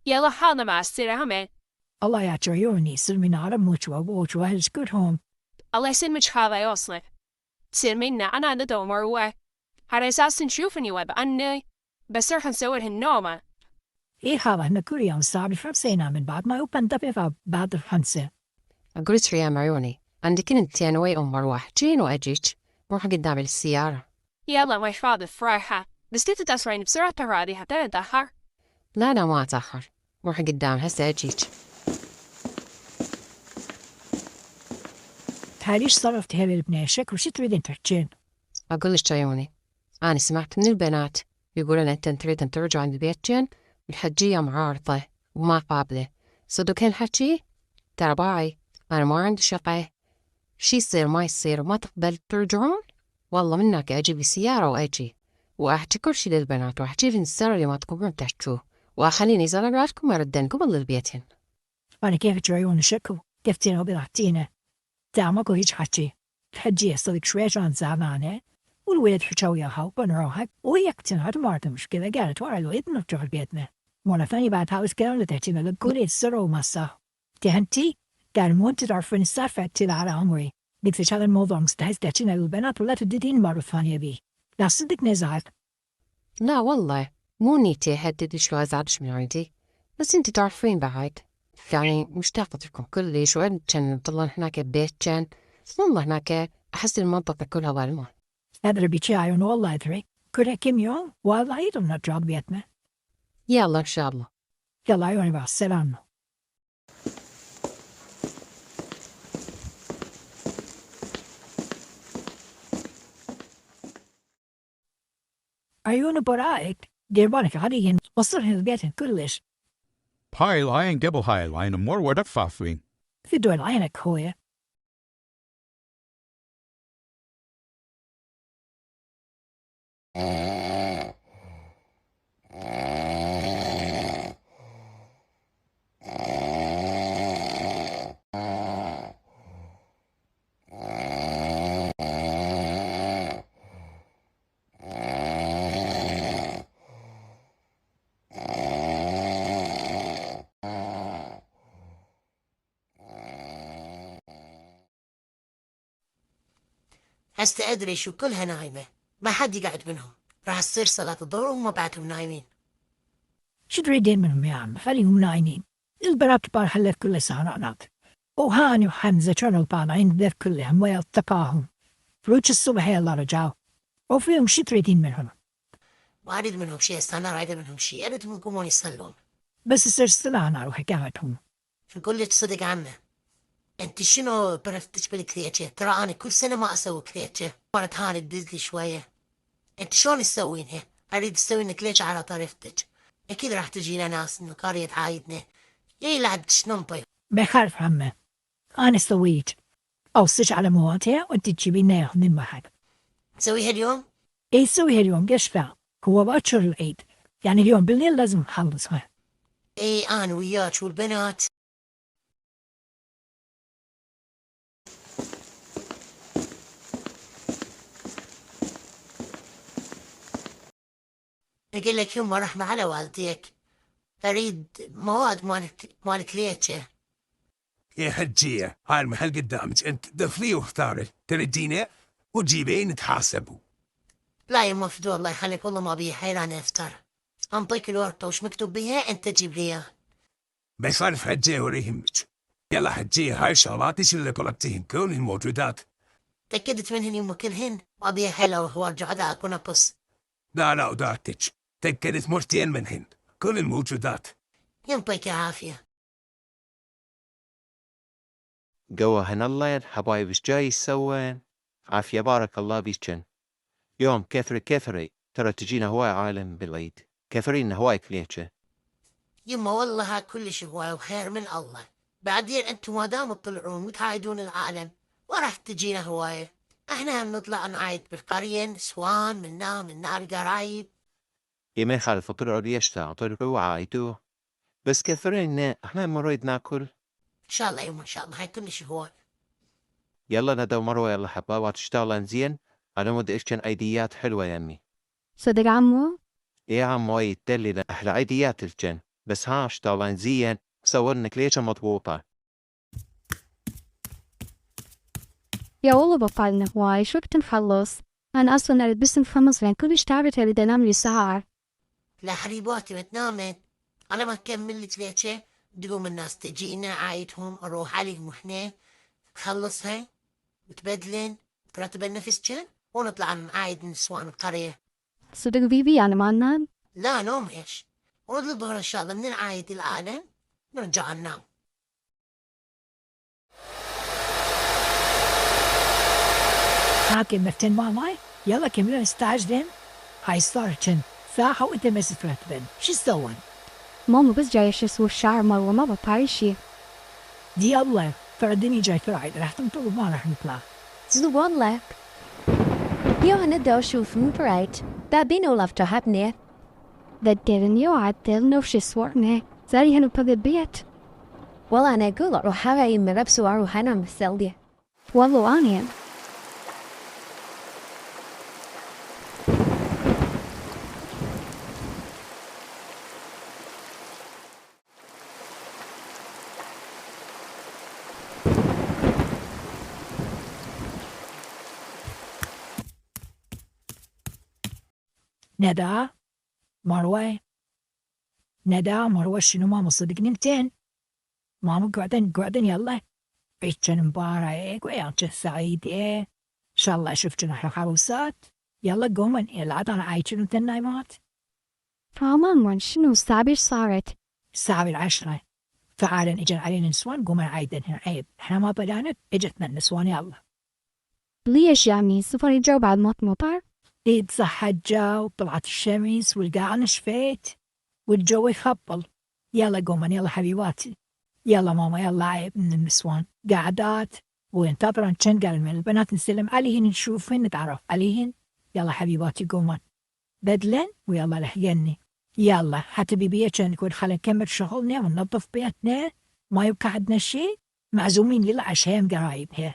يلا حالنا مع السيرة همين. الله يعطيوني سلمي نعرف ووتوا هلس good home. الله يسلمك حالي أصلي. تصير منا أنا ندوم مروة. هذا أساس نشوفني وبأني بس رح نسوي النومة. إيه هذا نكوري عن صعب فرسينا من بعد ما يوبن دبي بعد الخمسة. قلت يا مريوني عندي كنت تانوي مروح جين وأجيك روح قدام السيارة. يلا ما يفاضل فرحة. بس تتصرين بسرعة ترادي حتى نتأخر. لا أنا ما أتأخر روح قدام هسه أجيك. هاليش صرفت هذه البناشك وش تريدين تحكين؟ أقول لك عيوني أنا سمعت من البنات يقولون أنت تريد ترجع عند البيت جن الحجية معارضة وما قابلة. صدق هالحكي؟ ترى باعي أنا ما عندي شقة. شي يصير ما يصير وما تقبل ترجعون والله منك أجيب سيارة وأجي وأحكي كل شي للبنات وأحكي لهم السر اللي ما تقبلون تحكوه وأخليني زر راسكم وأردن قبل للبيتين. أنا كيف تجريون شكو كيف تينا بضعتينا تعمقوا هيج حكي الحجية صدق شوية عن زعلانة والولد حكوا ياها وبنروحك وهي اقتنعت وما مشكلة قالت ورا الولد نرجع لبيتنا. مرة ثانية بعد هاوس كانوا لتحتينا لقولي السر ومسا تهنتي قال مو انت تعرفين السالفة تلا على عمري قلت هذا الموضوع مستحيل تحكينا للبنات ولا تدين مرة ثانية بيه. لا صدق نزعل. لا والله مو نيتي أهدد شو أزعلش من عندي بس انت تعرفين بعد يعني مشتاقة لكم كلش وين كان نطلع هناك ببيت كان والله هناك أحس المنطقة كلها ظلمة. هذا بيتي عيون والله أدري كل كم يوم والله يدوم نرجع بيتنا. يلا إن شاء الله. يلا عيوني مع السلامة. عيون برائك دير بالك عليهن وصلهن البيت كلش. Pie line, gibble high line, and more word of faffing. في دول عينك خويا. هسه أدري شو كلها نايمة ما حد يقعد منهم راح تصير صلاة الظهر وهم بعدهم نايمين. شو تريدين منهم يا عم خليهم نايمين. البنات بار حلت كل سهرانات وهاني وحمزة كانوا طالعين ذيك كلهم ويلتقاهم فلوش الصبح يلا رجعوا وفيهم شو تريدين منهم؟ ما أريد منهم شيء أنا أريد منهم شيء أريد منهم يقومون يصلون. بس يصير صلاة وحكايتهم. نقول لك صدق عمه انت شنو برفتش بالكريتشة ترى انا كل سنة ما اسوي كريتشة مرة هاني تدزلي شوية. انت شلون تسوينها؟ اريد تسوين كليتشة على طريقتك اكيد راح تجينا ناس من قرية عايدنا يي لعب تشننطي. بخالف عمه أنا سويت أوصيش على مواتها وأنت تجيبين ياخذين معك. تسويها اليوم؟ إيه سويها اليوم قش فعل هو باكر العيد يعني اليوم بالليل لازم نخلصها. ايه انا وياك والبنات. اقول لك يوم رحمة على والديك اريد مواد مال كليتشة. يا حجية هاي المحل قدامك انت دفليه واختاري تردينه وتجيبين نتحاسبوا. لا يا مفدو الله يخليك والله ما بي حيران افتر انطيك الورقة وش مكتوب بيها انت تجيب لي اياه. بيصرف حجية ولا يهمك. يلا حجية هاي الشغلات اللي طلبتيهن كلهن موجودات. تأكدت منهن يمه كلهن ما بيها حلا وارجع ذاك ونقص. لا وداتك تأكدت مرتين منهن كلهن موجودات. ينطيك العافية. قوهن الله يا حبايب ايش جاي يسوين؟ عافية بارك الله بيجن. يوم كثري ترى تجينا هواي عالم بالعيد كثرين هواي كليتشة. يما والله كلش هواي وخير من الله بعدين انتم ما دام تطلعون وتعايدون العالم وراح تجينا هواية. احنا هم نطلع نعايد بالقرية نسوان من نار قرايب. ما يخالف طلعوا ليش طلعوا وعايدوا بس كثرين احنا مريد ناكل. ان شاء الله يما ان شاء الله هاي كلش هواي. يلا ندو مروة يلا حبابات تشتغلن زين. انا مود ايش كان ايديات حلوة يا امي. صدق عمو؟ ايه عم وايد دلي احلى ايديات الجن بس هاش طالعين زين صورنا كليشة مضبوطة. يا والله بطلنا هواي شو كنت نخلص؟ أنا أصلا ألبس نفهمس لأن كلش تعبت اللي أنام لي ساعة. لا حبيباتي ما تنامت. أنا ما أكمل لك ليش تقوم الناس تجينا عايدهم أروح عليهم وإحنا نخلصها وتبدلن ترتب النفس كان ونطلع نعايد نسوان القرية. صدق بيبي أنا ما ننام؟ لا نوم إيش ونطلب إن شاء الله من نعايد العالم نرجع ننام. هاكي مفتن ماماي يلا كملوا استعجلن. هاي صارتن ساعة وانت ما ترتبن شو تسوون؟ ماما بس جاي أشوف الشعر مرة ما بطاري شي. دي الله فردني جاي فرعيد راح تنطلب ما راح نطلع. زلوان لك يوهنا دو شوف مبريت دا بينو لفتو هبني ذا ديرن يو عدل نوشي سورنا زاري هنو بغي بيت. والله أنا أقول روح هاي مربسو أروح أنا مسلدي والله أنا ندى مروة شنو ماما صدق نمتين ماما قعدن يلا عيشن مبارك وعيشن سعيد إن شاء الله شفتن العروسات يلا قومن العاد أنا عايشن انت النايمات. فاهمان شنو الساعة صارت؟ الساعة 10 فعلا اجن علينا نسوان قومن عايدن عيب احنا ما بدانا اجتنا النسوان يلا. ليش يعني سفر الجو بعد ما مطر؟ صح الجو وطلعت الشمس والقاع نشفيت والجو يخبل. يلا قومن يلا حبيباتي يلا ماما يلا عيب من النسوان قاعدات وينتظرن كان قال من البنات نسلم عليهن نشوفهن نتعرف عليهن. يلا حبيباتي قومن بدلن ويلا لحقني يلا حتى بيبيا كان نقول خلينا نكمل شغلنا وننظف بيتنا ما يبقى عندنا شيء معزومين للعشاء قرايب هي